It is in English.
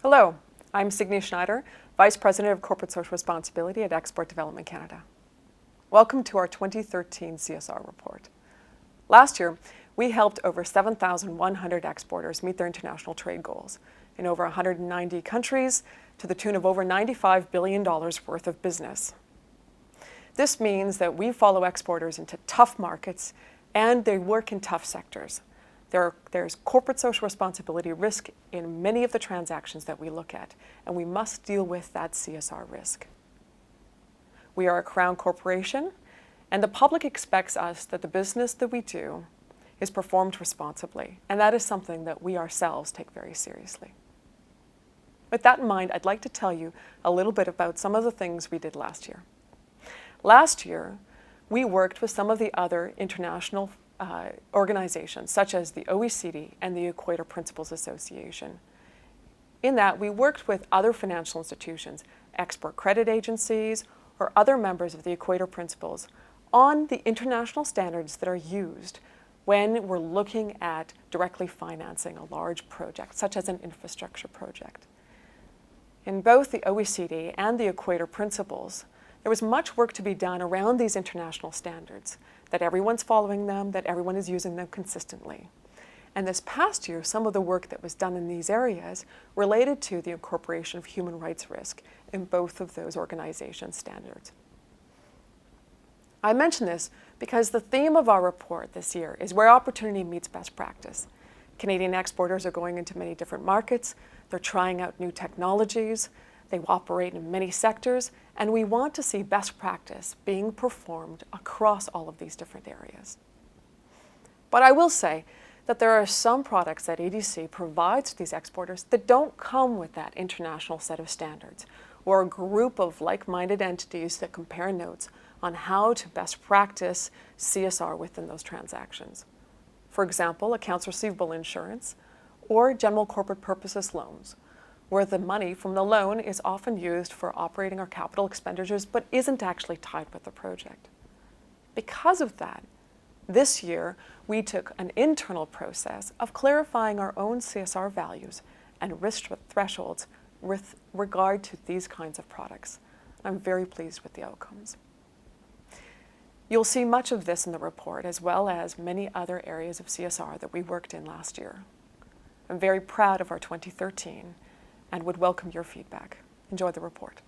Hello, I'm Signe Schneider, Vice President of Corporate Social Responsibility at Export Development Canada. Welcome to our 2013 CSR report. Last year, we helped over 7,100 exporters meet their international trade goals in over 190 countries to the tune of over $95 billion worth of business. This means that we follow exporters into tough markets and they work in tough sectors. There's corporate social responsibility risk in many of the transactions that we look at, and we must deal with that CSR risk. We are a Crown corporation, and the public expects us that the business that we do is performed responsibly, and that is something that we ourselves take very seriously. With that in mind, I'd like to tell you a little bit about some of the things we did last year. Last year, we worked with some of the other international organizations, such as the OECD and the Equator Principles Association. In that, we worked with other financial institutions, export credit agencies, or other members of the Equator Principles on the international standards that are used when we're looking at directly financing a large project, such as an infrastructure project. In both the OECD and the Equator Principles, there was much work to be done around these international standards, that everyone's following them, that everyone is using them consistently. And this past year, some of the work that was done in these areas related to the incorporation of human rights risk in both of those organizations' standards. I mention this because the theme of our report this year is where opportunity meets best practice. Canadian exporters are going into many different markets, they're trying out new technologies, they operate in many sectors, and we want to see best practice being performed across all of these different areas. But I will say that there are some products that EDC provides to these exporters that don't come with that international set of standards, or a group of like-minded entities that compare notes on how to best practice CSR within those transactions. For example, accounts receivable insurance, or general corporate purposes loans, where the money from the loan is often used for operating or capital expenditures but isn't actually tied with the project. Because of that, this year we took an internal process of clarifying our own CSR values and risk thresholds with regard to these kinds of products. I'm very pleased with the outcomes. You'll see much of this in the report, as well as many other areas of CSR that we worked in last year. I'm very proud of our 2013 and would welcome your feedback. Enjoy the report.